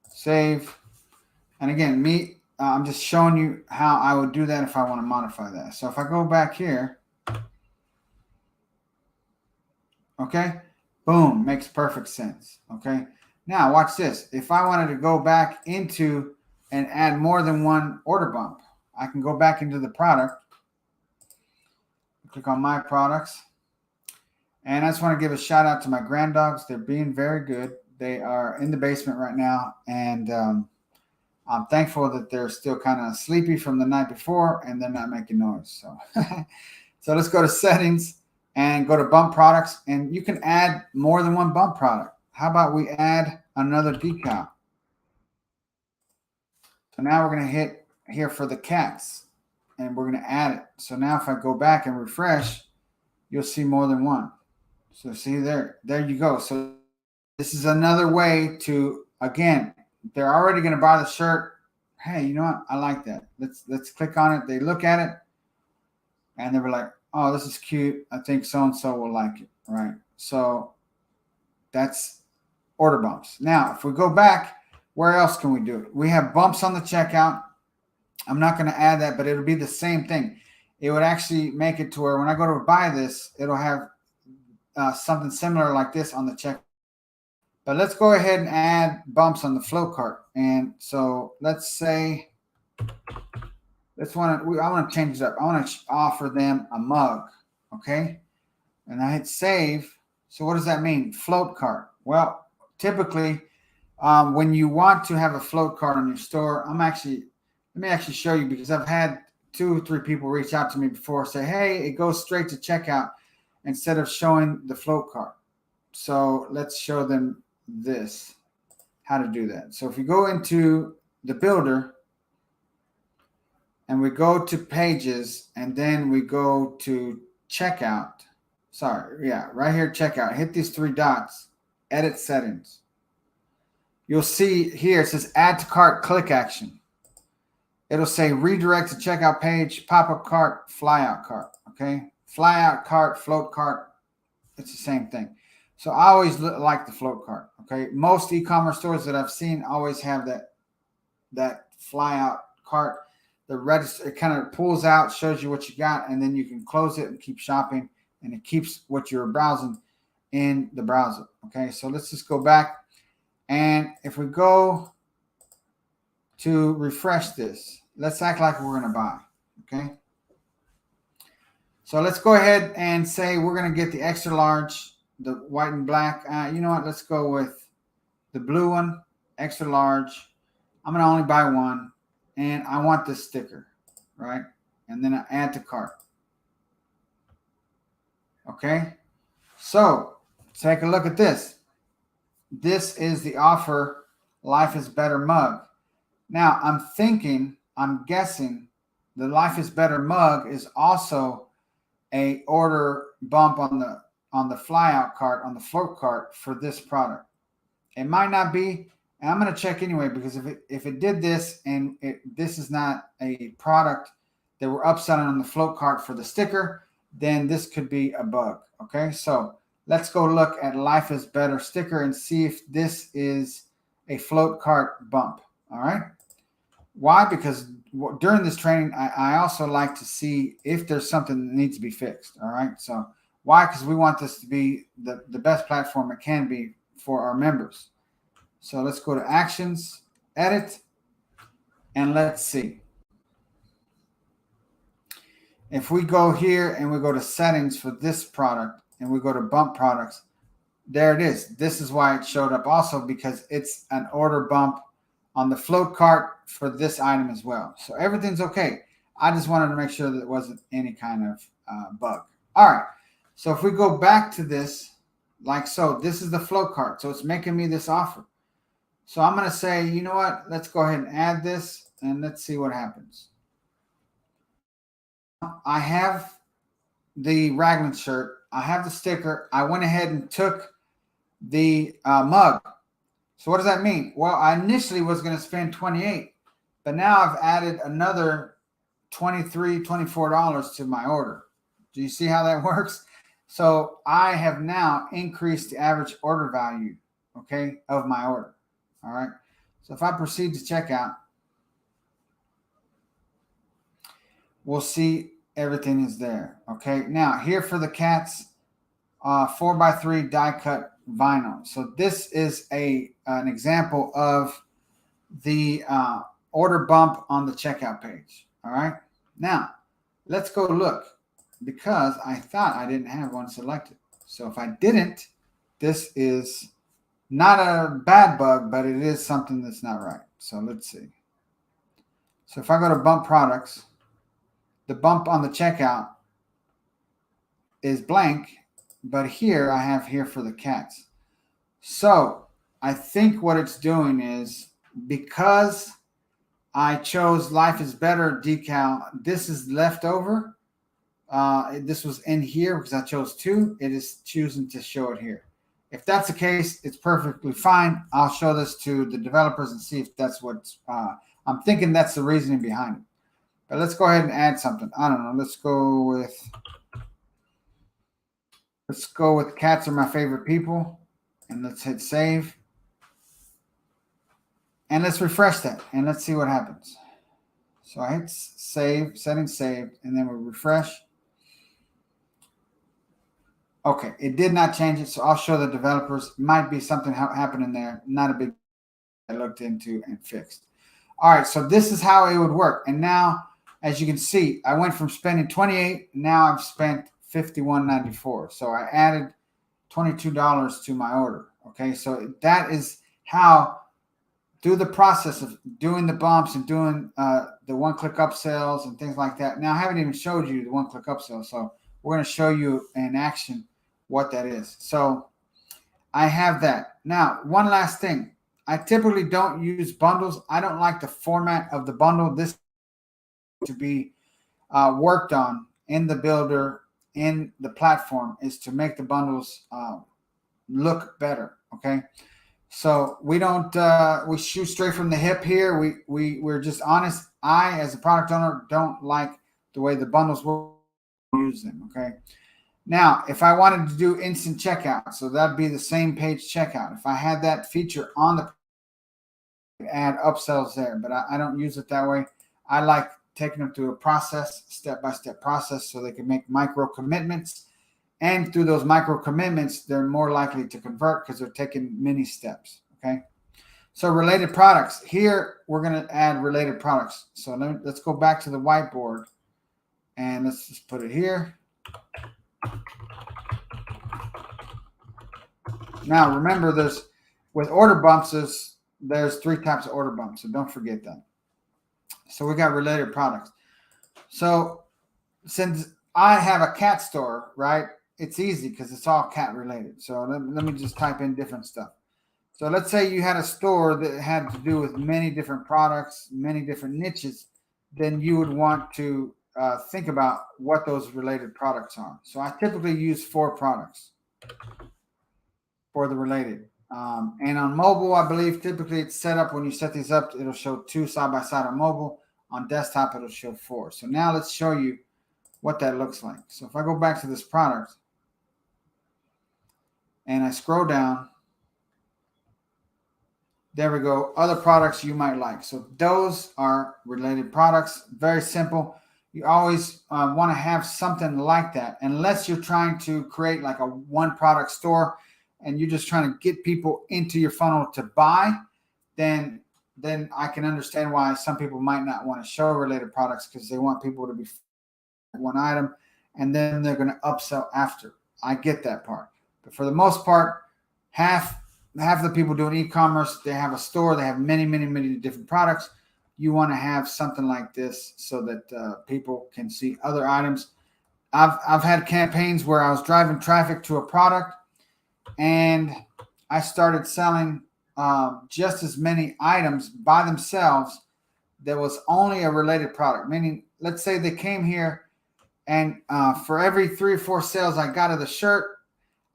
Save. And again, I'm just showing you how I would do that if I want to modify that. So if I go back here, okay, boom, makes perfect sense. Okay, now watch this. If I wanted to go back into and add more than one order bump, I can go back into the product. Click on my products. And I just want to give a shout out to my grand dogs. They're being very good. They are in the basement right now. And I'm thankful that they're still kind of sleepy from the night before and they're not making noise. So, so let's go to settings and go to bump products. And you can add more than one bump product. How about we add another decal? So now we're going to hit here for the cats. And we're going to add it. So now if I go back and refresh, you'll see more than one. So see there you go. So this is another way to, again, they're already going to buy the shirt. Hey, you know what? I like that. Let's click on it. They look at it and they were like, oh, this is cute. I think so-and-so will like it, right? So that's order bumps. Now, if we go back, where else can we do it? We have bumps on the checkout. I'm not going to add that, but it'll be the same thing. It would actually make it to where when I go to buy this, it'll have something similar like this on the check. But let's go ahead and add bumps on the flow cart. And so let's say, I want to change it up. I want to offer them a mug. Okay. And I hit save. So what does that mean? Float cart. Well, typically when you want to have a float cart on your store, let me actually show you because I've had 2 or 3 people reach out to me before, say, hey, it goes straight to checkout instead of showing the float cart. So let's show them this, how to do that. So if you go into the builder and we go to pages and then we go to checkout, right here, checkout, hit these 3 dots, edit settings. You'll see here, it says add to cart, click action. It'll say redirect to checkout page, pop-up cart, flyout cart. Okay. Flyout cart, float cart. It's the same thing. So I always like the float cart. Okay, most e-commerce stores that I've seen always have that fly out cart. The register, it kind of pulls out, shows you what you got, and then you can close it and keep shopping, and it keeps what you're browsing in the browser. Okay, so let's just go back, and if we go to refresh this, let's act like we're going to buy. Okay, so let's go ahead and say we're going to get the extra large, the white and black. You know what? Let's go with the blue one, extra large. I'm going to only buy one, and I want this sticker, right? And then I add to cart. Okay, so take a look at this. This is the offer Life is Better mug. Now I'm guessing the Life is Better mug is also a order bump on the flyout cart, on the float cart for this product. It might not be, and I'm going to check anyway, because if it did this and this is not a product that we're upselling on the float cart for the sticker, then this could be a bug. Okay, so let's go look at Life is Better sticker and see if this is a float cart bump. All right. Why? Because during this training, I also like to see if there's something that needs to be fixed. All right. So why? Because we want this to be the best platform it can be for our members. So let's go to Actions, Edit, and let's see. If we go here and we go to Settings for this product and we go to Bump Products, there it is. This is why it showed up also, because it's an order bump on the float cart for this item as well. So everything's okay. I just wanted to make sure that it wasn't any kind of bug. All right. So if we go back to this, like so, this is the float cart. So it's making me this offer. So I'm going to say, you know what? Let's go ahead and add this, and let's see what happens. I have the Raglan shirt. I have the sticker. I went ahead and took the mug. So what does that mean? Well, I initially was going to spend $28, but now I've added another $23, $24 to my order. Do you see how that works? So I have now increased the average order value, okay, of my order. All right. So if I proceed to checkout, we'll see everything is there. Okay. Now here for the cats, 4x3 die cut vinyl. So this is an example of the order bump on the checkout page. All right. Now let's go look, because I thought I didn't have one selected. So if I didn't, this is not a bad bug, but it is something that's not right. So let's see. So if I go to Bump Products, the bump on the checkout is blank, but here I have here for the cats. So I think what it's doing is, because I chose Life is Better decal, this is left over. This was in here because I chose 2. It is choosing to show it here. If that's the case, it's perfectly fine. I'll show this to the developers and see if that's what's, I'm thinking that's the reasoning behind it. But let's go ahead and add something. I don't know. Let's go with cats are my favorite people. And let's hit save. And let's refresh that. And let's see what happens. So I hit save, settings saved, and then we refresh. Okay, it did not change it, so I'll show the developers. Might be something happening there. Not a big I looked into and fixed. All right, so this is how it would work. And now, as you can see, I went from spending $28, now I've spent $51.94. So I added $22 to my order. Okay, so that is how, through the process of doing the bumps and doing the one-click upsells and things like that. Now, I haven't even showed you the one-click upsell, so we're going to show you in action what that is. So I have that. Now, one last thing. I typically don't use bundles. I don't like the format of the bundle. This to be worked on in the builder, in the platform, is to make the bundles look better. Okay. So we don't, we shoot straight from the hip here. We're just honest. I, as a product owner, don't like the way the bundles work. Use them. Okay. Now, if I wanted to do instant checkout, so that'd be the same page checkout. If I had that feature on the add upsells there, but I don't use it that way. I like taking them through a process, step-by-step process, so they can make micro commitments. And through those micro commitments, they're more likely to convert because they're taking many steps. Okay. So related products. Here, we're going to add related products. So let's go back to the whiteboard and let's just put it here. Now, remember, with order bumps, there's 3 types of order bumps, so don't forget that. So we got related products. So since I have a cat store, right, it's easy because it's all cat related. So let me just type in different stuff. So let's say you had a store that had to do with many different products, many different niches, then you would want to think about what those related products are. So I typically use 4 products for the related. And on mobile, I believe typically it's set up when you set these up, it'll show 2 side by side on mobile. On desktop, it'll show 4. So now let's show you what that looks like. So if I go back to this product and I scroll down, there we go. Other products you might like. So those are related products. Very simple. You always want to have something like that, unless you're trying to create like a 1 product store and you're just trying to get people into your funnel to buy, then I can understand why some people might not want to show related products because they want people to be 1 item and then they're going to upsell after. I get that part. But for the most part, half the people doing e-commerce, they have a store, they have many, many, many different products. You want to have something like this so that people can see other items. I've had campaigns where I was driving traffic to a product and I started selling just as many items by themselves. There was only a related product, meaning let's say they came here and for every 3 or 4 sales I got of the shirt,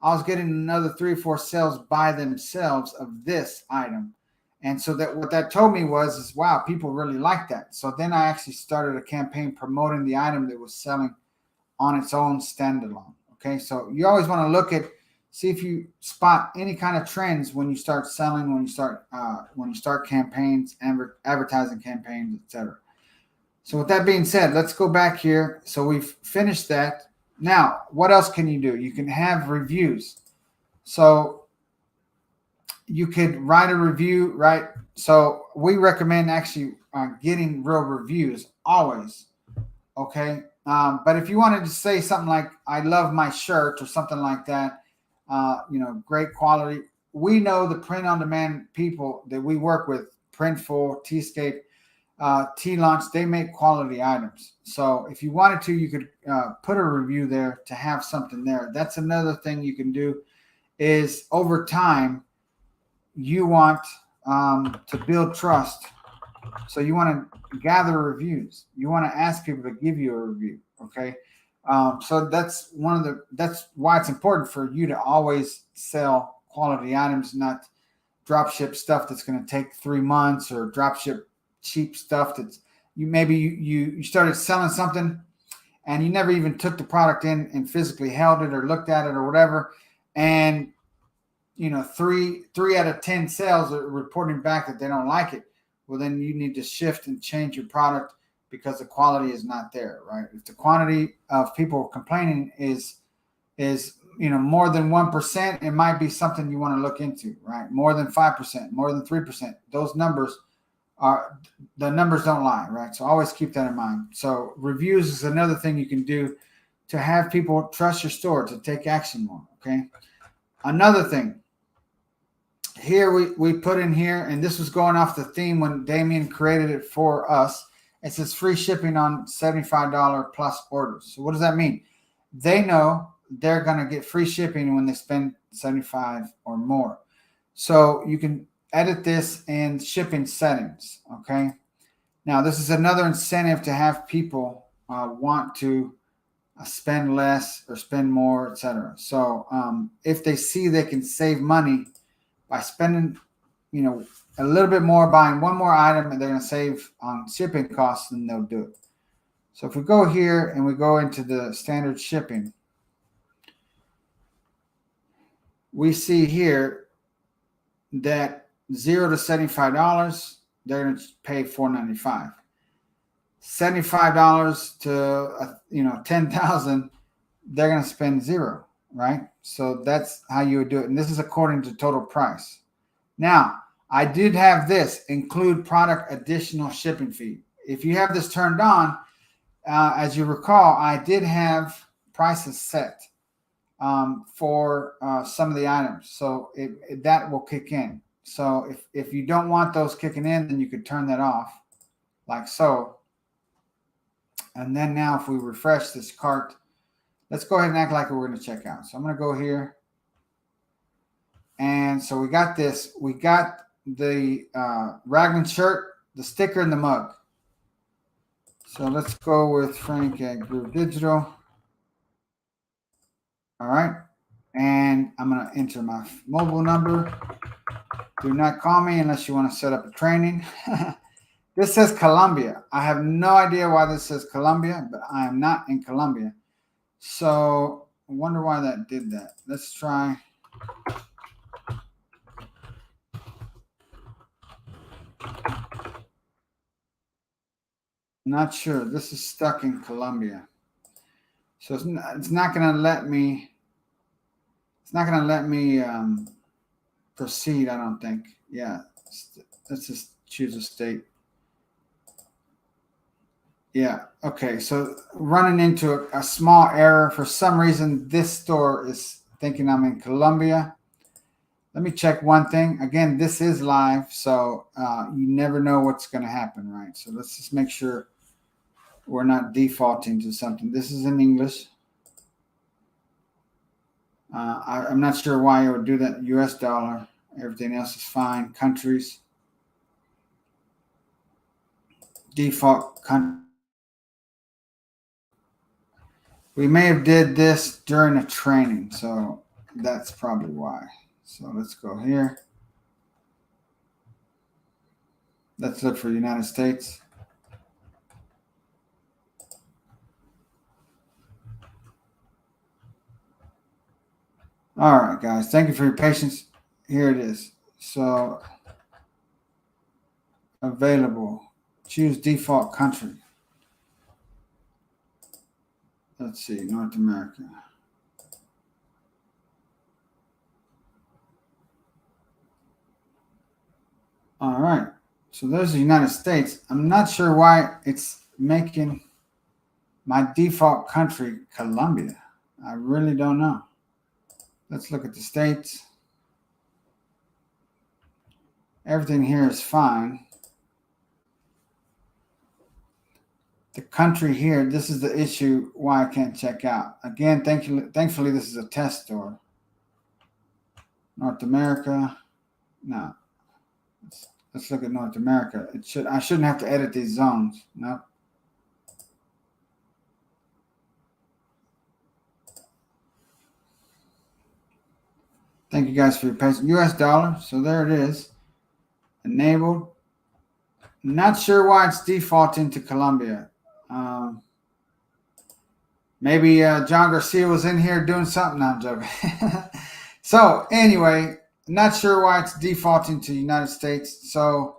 I was getting another 3 or 4 sales by themselves of this item. And so that what that told me is, wow, people really like that. So then I actually started a campaign promoting the item that was selling on its own standalone. Okay, so you always want to look at, see if you spot any kind of trends when you start selling, when you start campaigns, advertising campaigns, etc. So with that being said, let's go back here. So we've finished that. Now, what else can you do? You can have reviews. So you could write a review, right? So we recommend actually getting real reviews always. Okay. But if you wanted to say something like, I love my shirt or something like that, great quality. We know the print on demand people that we work with, Printful, Tscape, T-Launch, they make quality items. So if you wanted to, you could put a review there to have something there. That's another thing you can do is over time, you want to build trust. So you want to gather reviews. You want to ask people to give you a review. Okay. So that's why it's important for you to always sell quality items, not drop ship stuff that's going to take 3 months or drop ship cheap stuff that's you started selling something and you never even took the product in and physically held it or looked at it or whatever. And 3 out of 10 sales are reporting back that they don't like it. Well, then you need to shift and change your product because the quality is not there, right? If the quantity of people complaining is more than 1%, it might be something you want to look into, right? More than 5%, more than 3%. Those numbers don't lie, right? So always keep that in mind. So reviews is another thing you can do to have people trust your store, to take action more, okay? Another thing, here we put in here, and this was going off the theme when Damien created it for us. It says free shipping on $75 plus orders. So what does that mean? They know they're going to get free shipping when they spend $75 or more. So you can edit this in shipping settings. Okay. Now this is another incentive to have people want to spend less or spend more, etc. So if they see they can save money by spending, a little bit more, buying 1 more item, and they're going to save on shipping costs, then they'll do it. So if we go here and we go into the standard shipping, we see here that $0 to $75, they're going to pay $4.95. $75 to $10,000, they're going to spend $0, right? So that's how you would do it. And this is according to total price. Now, I did have this include product additional shipping fee. If you have this turned on, as you recall, I did have prices set for some of the items. So that will kick in. So if you don't want those kicking in, then you could turn that off like so. And then now if we refresh this cart, let's go ahead and act like we're going to check out. So I'm going to go here. And so we got this. We got the Raglan shirt, the sticker, and the mug. So let's go with Frank at Groove Digital. All right. And I'm going to enter my mobile number. Do not call me unless you want to set up a training. This says Colombia. I have no idea why this says Colombia, but I am not in Colombia. So I wonder why that did that. Let's try. Not sure. This is stuck in Colombia. So it's not going to let me. It's not going to let me proceed, I don't think. Yeah. Let's just choose a state. Yeah. Okay. So running into a small error. For some reason, this store is thinking I'm in Colombia. Let me check one thing. Again, this is live, so you never know what's going to happen, right? So let's just make sure we're not defaulting to something. This is in English. I'm not sure why it would do that. US dollar. Everything else is fine. Countries. Default country. We may have did this during a training, so that's probably why. So let's go here. Let's look for United States. All right, guys. Thank you for your patience. Here it is. So available. Choose default country. Let's see, North America. All right. So there's the United States. I'm not sure why it's making my default country Colombia. I really don't know. Let's look at the states. Everything here is fine. The country here, this is the issue why I can't check out. Again, thankfully, this is a test store. North America. No. Let's look at North America. I shouldn't have to edit these zones. No. Thank you guys for your patience. US dollar. So there it is. Enabled. Not sure why it's defaulting to Colombia. Maybe John Garcia was in here doing something. No, I'm joking. So anyway, not sure why it's defaulting to United States. So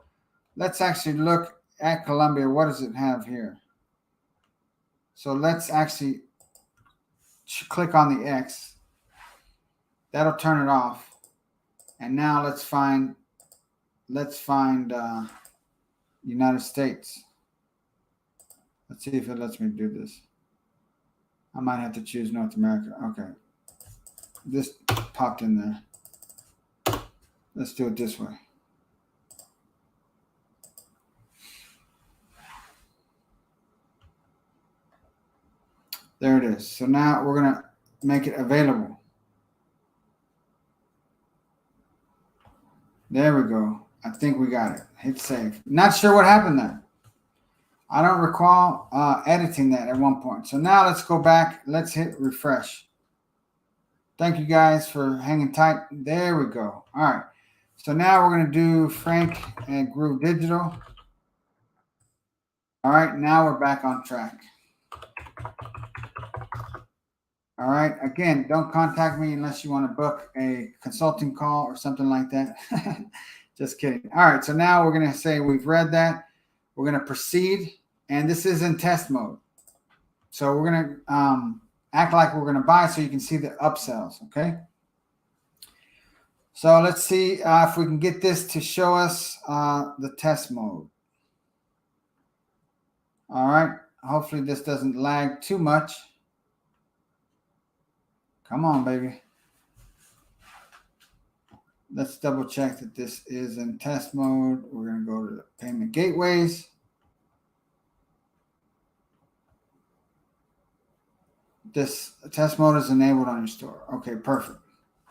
let's actually look at Colombia. What does it have here? So let's actually click on the X. That'll turn it off. And now let's find United States. Let's see if it lets me do this. I might have to choose North America. Okay. This popped in there. Let's do it this way. There it is. So now we're going to make it available. There we go. I think we got it. Hit save. Not sure what happened there. I don't recall editing that at one point. So now let's go back. Let's hit refresh. Thank you guys for hanging tight. There we go. All right. So now we're going to do Frank at Groove Digital. All right. Now we're back on track. All All right. Again, don't contact me unless you want to book a consulting call or something like that. Just kidding. All right. So now we're going to say we've read that. We're going to proceed. And this is in test mode. So we're going to act like we're going to buy so you can see the upsells. Okay. So let's see if we can get this to show us the test mode. All right. Hopefully this doesn't lag too much. Come on, baby. Let's double check that this is in test mode. We're going to go to the payment gateways. This test mode is enabled on your store. Okay, perfect.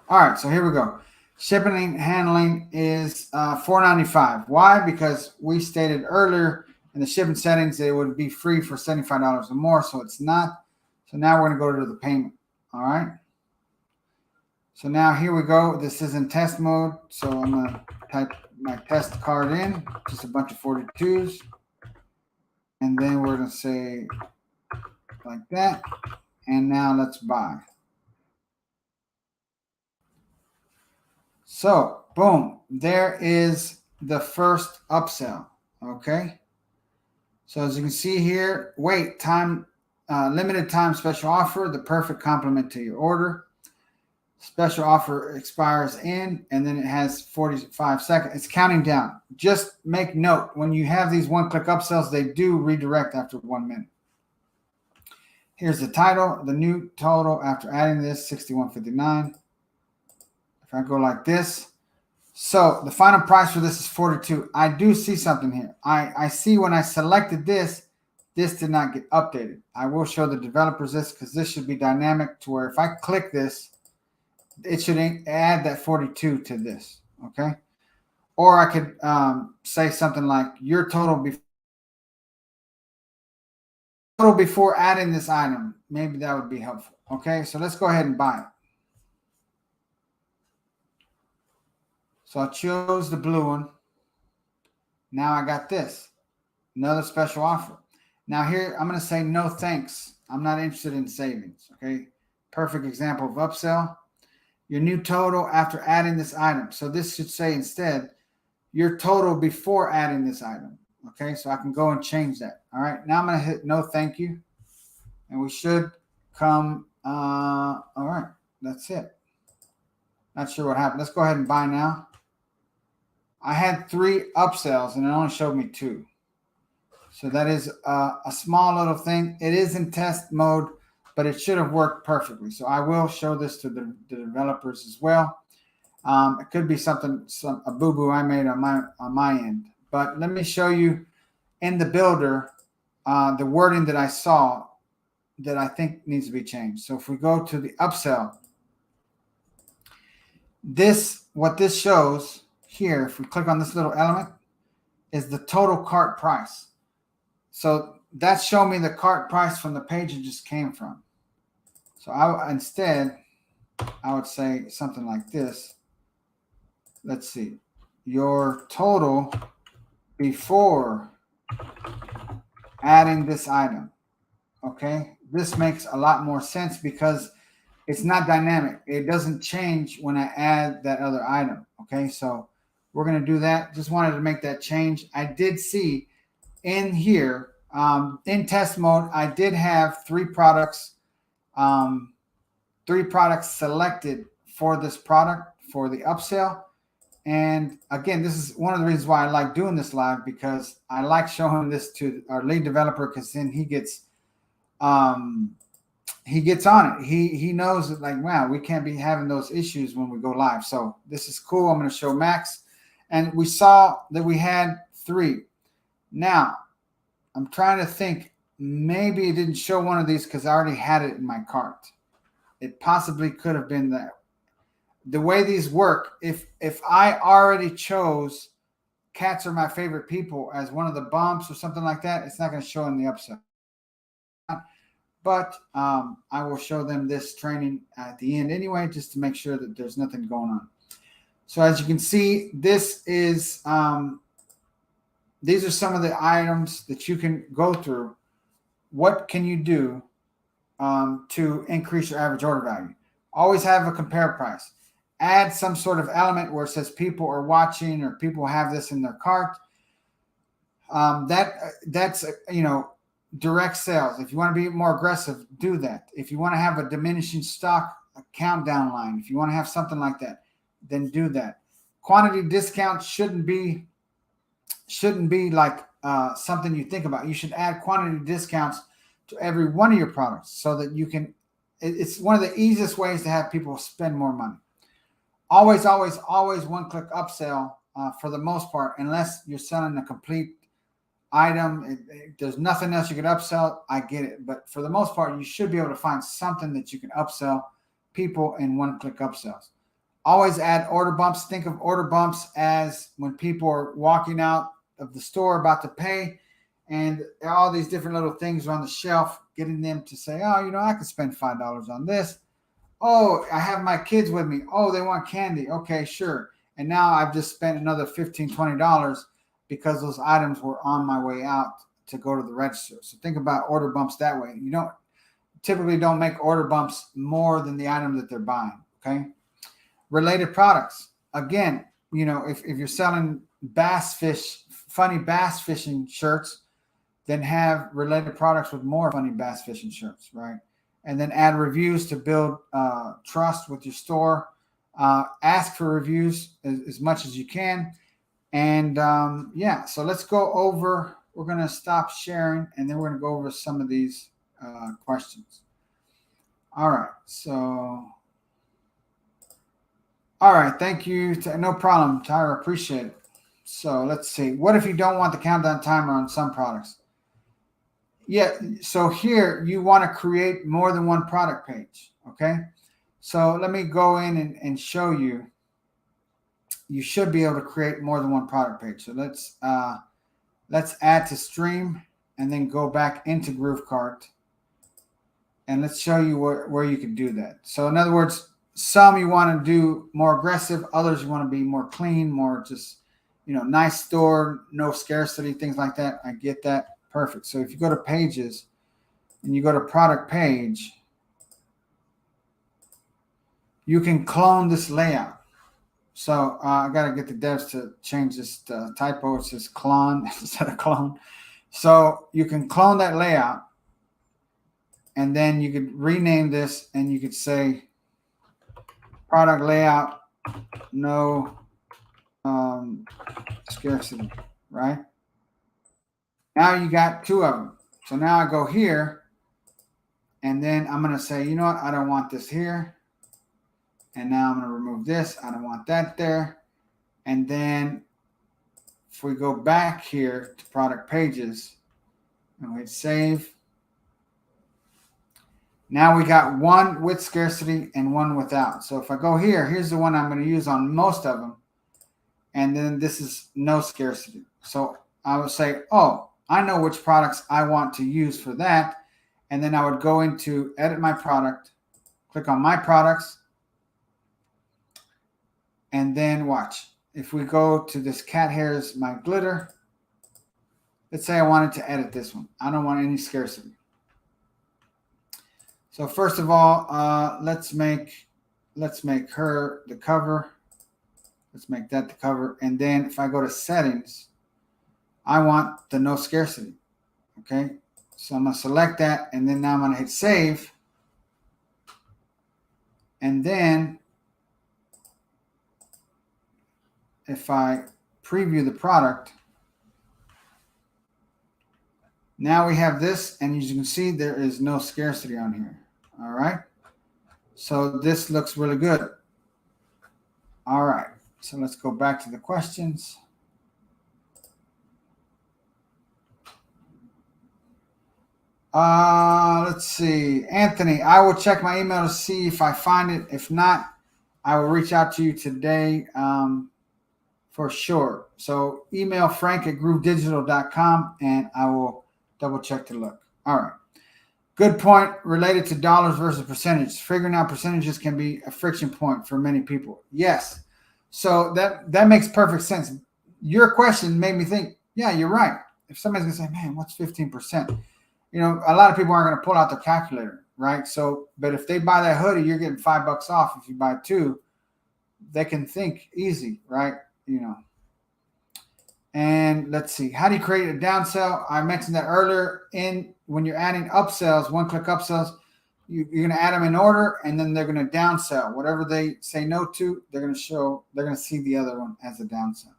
All right, so here we go. Shipping and handling is $4.95. Why? Because we stated earlier in the shipping settings that it would be free for $75 or more, so it's not. So now we're going to go to the payment. All right. So now here we go. This is in test mode. So I'm going to type my test card in, just a bunch of 42s. And then we're going to say like that. And now let's buy. So boom, there is the first upsell. Okay. So as you can see here, wait, time, limited time special offer, the perfect complement to your order. Special offer expires in, and then it has 45 seconds. It's counting down. Just make note, when you have these one-click upsells, they do redirect after 1 minute. Here's the title, the new total after adding this, $61.59. If I go like this, so the final price for this is $42. I do see something here. I see when I selected this, this did not get updated. I will show the developers this because this should be dynamic to where if I click this, it should add that 42 to this, okay? Or I could say something like your total before adding this item. Maybe that would be helpful, okay? So let's go ahead and buy it. So I chose the blue one. Now I got this, another special offer. Now here, I'm going to say no thanks. I'm not interested in savings, okay? Perfect example of upsell. Your new total after adding this item. So this should say instead, your total before adding this item. Okay, so I can go and change that. All right, now I'm going to hit no thank you. And we should come, all right, that's it. Not sure what happened. Let's go ahead and buy now. I had 3 upsells and it only showed me 2. So that is a small little thing. It is in test mode, but it should have worked perfectly. So I will show this to the developers as well. It could be a boo-boo I made on my end. But let me show you in the builder the wording that I saw that I think needs to be changed. So if we go to the upsell, what this shows here, if we click on this little element, is the total cart price. So that's showing me the cart price from the page it just came from. So instead, I would say something like this. Let's see. Your total before adding this item. Okay. This makes a lot more sense because it's not dynamic. It doesn't change when I add that other item. Okay. So we're going to do that. Just wanted to make that change. I did see in here, in test mode, I did have 3 products, 3 products selected for this product for the upsell. And again, this is one of the reasons why I like doing this live, because I like showing this to our lead developer, because then he gets on it. He knows that, like, wow, we can't be having those issues when we go live. So this is cool. I'm going to show Max, and we saw that we had 3. Now I'm trying to think, maybe it didn't show one of these because I already had it in my cart. It possibly could have been that. The way these work, if I already chose cats are my favorite people as one of the bumps or something like that, it's not going to show in the upsell. But I will show them this training at the end anyway, just to make sure that there's nothing going on. So as you can see, this is these are some of the items that you can go through. What can you do to increase your average order value. Always have a compare price. Add some sort of element where it says people are watching or people have this in their cart. That's direct sales. If you want to be more aggressive, do that. If you want to have a diminishing stock, a countdown line, if you want to have something like that, then do that. Quantity discounts shouldn't be like something you think about. You should add quantity discounts to every one of your products so that you can. It's one of the easiest ways to have people spend more money. Always one-click upsell for the most part, unless you're selling a complete item. There's nothing else you can upsell. I get it. But for the most part, you should be able to find something that you can upsell people in one-click upsells. Always add order bumps. Think of order bumps as when people are walking out of the store about to pay, and all these different little things are on the shelf, getting them to say, oh, I could spend $5 on this. Oh, I have my kids with me. Oh, they want candy. Okay, sure. And now I've just spent another $15, $20 because those items were on my way out to go to the register. So think about order bumps that way. You typically don't make order bumps more than the item that they're buying, okay? Related products. Again, if you're selling funny bass fishing shirts, then have related products with more funny bass fishing shirts, right? And then add reviews to build trust with your store. Ask for reviews as much as you can. And so let's go over, we're going to stop sharing, and then we're going to go over some of these questions. All right. Thank you. No problem, Tyra. Appreciate it. So let's see. What if you don't want the countdown timer on some products? Yeah. So here you want to create more than one product page. Okay. So let me go in and show you. You should be able to create more than one product page. So let's add to stream and then go back into GrooveKart, and let's show you where you can do that. So in other words, some you want to do more aggressive, others you want to be more clean, more just nice store, no scarcity, things like that. I get that. Perfect. So if you go to pages and you go to product page, you can clone this layout. So I got to get the devs to change this typo. It says clone instead of clone. So you can clone that layout, and then you could rename this, and you could say product layout, no scarcity, right? Now you got two of them. So now I go here, and then I'm going to say, you know what? I don't want this here. And now I'm going to remove this. I don't want that there. And then if we go back here to product pages and we hit save, now we got one with scarcity and one without. So if I go here, here's the one I'm going to use on most of them. And then this is no scarcity. So I would say, oh, I know which products I want to use for that. And then I would go into edit my product, click on my products, and then watch. If we go to this cat hair is my glitter, let's say I wanted to edit this one. I don't want any scarcity. So first of all, let's make her the cover. Let's make that the cover. And then if I go to settings, I want the no scarcity. Okay. So I'm going to select that, and then now I'm going to hit save. And then if I preview the product, now we have this, and as you can see, there is no scarcity on here. All right. So this looks really good. All right. So let's go back to the questions. Let's see. Anthony, I will check my email to see if I find it. If not, I will reach out to you today for sure. So email frank@groovedigital.com and I will double check to look. All right. Good point related to dollars versus percentage. Figuring out percentages can be a friction point for many people. Yes. So that makes perfect sense. Your question made me think, yeah, you're right. If somebody's going to say, man, what's 15%? A lot of people aren't going to pull out their calculator. right? So, but if they buy that hoodie, you're getting $5 off. If you buy two, they can think easy, right? And let's see, how do you create a downsell? I mentioned that earlier. When you're adding upsells, one-click upsells, you're going to add them in order, and then they're going to downsell. Whatever they say no to, they're going to see the other one as a downsell.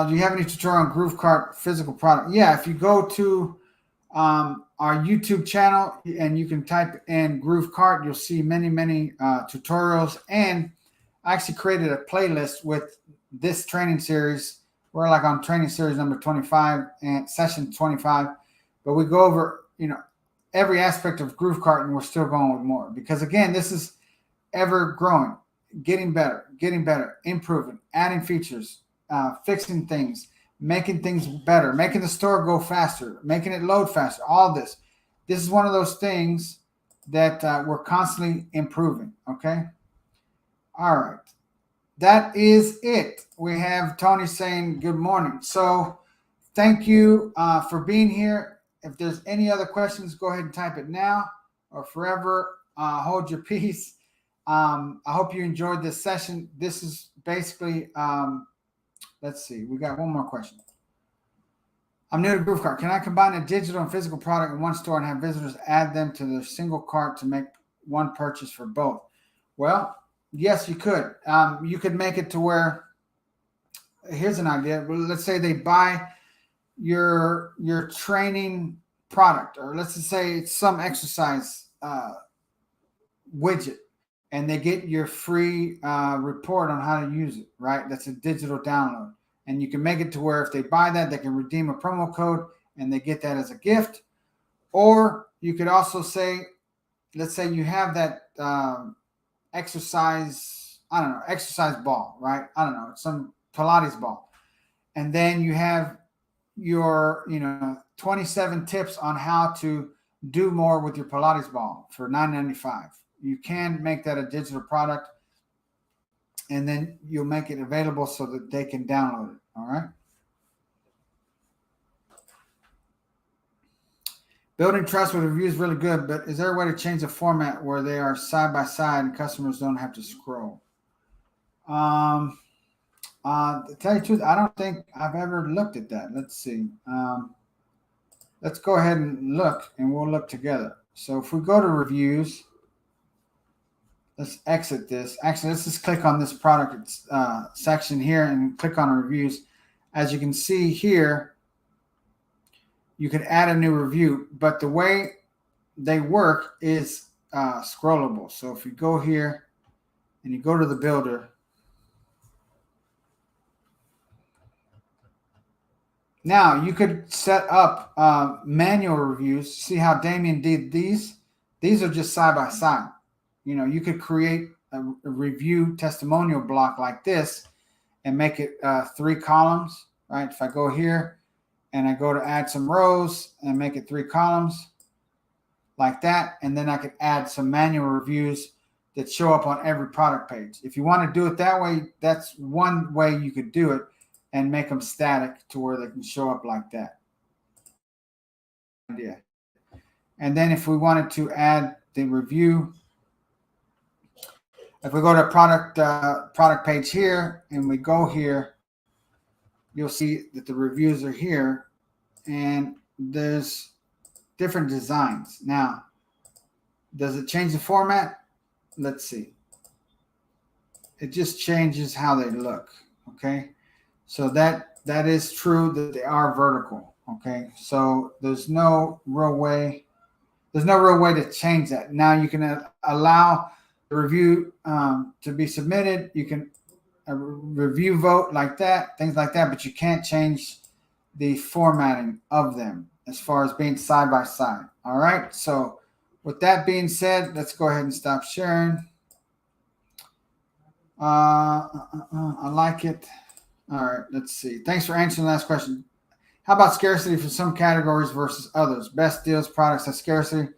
Do you have any tutorial on GrooveKart physical product? Yeah, if you go to our YouTube channel and you can type in GrooveKart, you'll see many tutorials. And I actually created a playlist with this training series. We're like on training series number 25 and session 25, but we go over every aspect of GrooveKart, and we're still going with more, because again, this is ever growing, getting better, improving, adding features, fixing things, making things better, making the store go faster, making it load faster. All this is one of those things that we're constantly improving. Okay. All right. That is it. We have Tony saying good morning. So thank you for being here. If there's any other questions, go ahead and type it now or forever. Hold your peace. I hope you enjoyed this session. This is basically, let's see. We got one more question. I'm new to GrooveKart. Can I combine a digital and physical product in one store and have visitors add them to their single cart to make one purchase for both? Well, yes, you could. You could make it to where, here's an idea. Let's say they buy your training product, or let's just say it's some exercise widget, and they get your free report on how to use it, right? That's a digital download. And you can make it to where if they buy that, they can redeem a promo code and they get that as a gift. Or you could also say, let's say you have that exercise ball, right? Some Pilates ball. And then you have your, 27 tips on how to do more with your Pilates ball for $9.95. You can make that a digital product, and then you'll make it available so that they can download it. All right. Building trust with reviews is really good, but is there a way to change the format where they are side by side and customers don't have to scroll? To tell you the truth, I don't think I've ever looked at that. Let's see. Let's go ahead and look, and we'll look together. So if we go to reviews, let's exit this. Actually, let's just click on this product section here and click on reviews. As you can see here, you can add a new review, but the way they work is scrollable. So if you go here and you go to the builder, now you could set up manual reviews. See how Damien did these? These are just side by side. You could create a review testimonial block like this and make it 3 columns, right? If I go here and I go to add some rows and make it 3 columns like that, and then I could add some manual reviews that show up on every product page. If you want to do it that way, that's one way you could do it and make them static to where they can show up like that. Yeah. And then if we wanted to add the review, if we go to product page here and we go here, you'll see that the reviews are here and there's different designs. Now, does it change the format? Let's see. It just changes how they look. Okay. So that is true that they are vertical. Okay. So there's no real way to change that. Now you can allow the review to be submitted. You can review vote like that, things like that, but you can't change the formatting of them as far as being side by side. All right. So with that being said, let's go ahead and stop sharing. I like it. All right. Let's see. Thanks for answering the last question. How about scarcity for some categories versus others? Best deals, products at scarcity.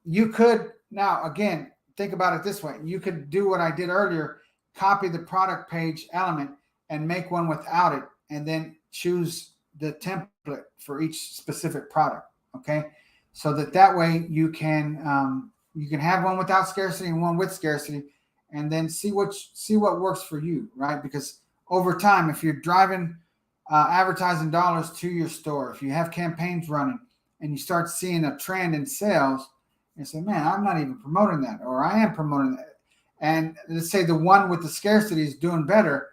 You could, now again, think about it this way. You could do what I did earlier, copy the product page element and make one without it, and then choose the template for each specific product. Okay, so that way you can have one without scarcity and one with scarcity, and then see what works for you, right? Because over time, if you're driving advertising dollars to your store, if you have campaigns running and you start seeing a trend in sales, and say, man, I'm not even promoting that, or I am promoting that, and let's say the one with the scarcity is doing better,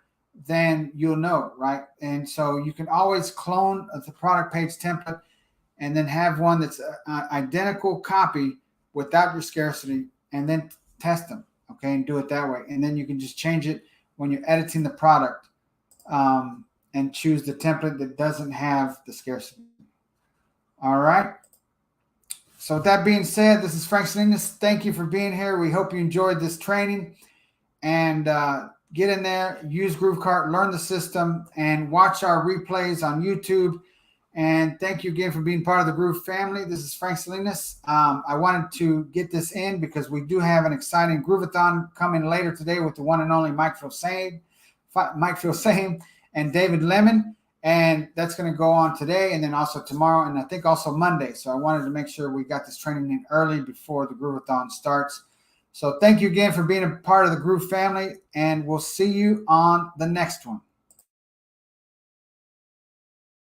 then you'll know, right? And so you can always clone the product page template and then have one that's identical copy without your scarcity, and then test them, okay, and do it that way. And then you can just change it when you're editing the product, and choose the template that doesn't have the scarcity. All right. So with that being said, this is Frank Salinas. Thank you for being here. We hope you enjoyed this training, and get in there, use GrooveKart, learn the system, and watch our replays on YouTube. And thank you again for being part of the Groove family. This is Frank Salinas. I wanted to get this in because we do have an exciting Groovathon coming later today with the one and only Mike Filsame and David Lemon. And that's going to go on today and then also tomorrow, and I think also Monday. So I wanted to make sure we got this training in early before the Groovathon starts. So thank you again for being a part of the Groove family, and we'll see you on the next one.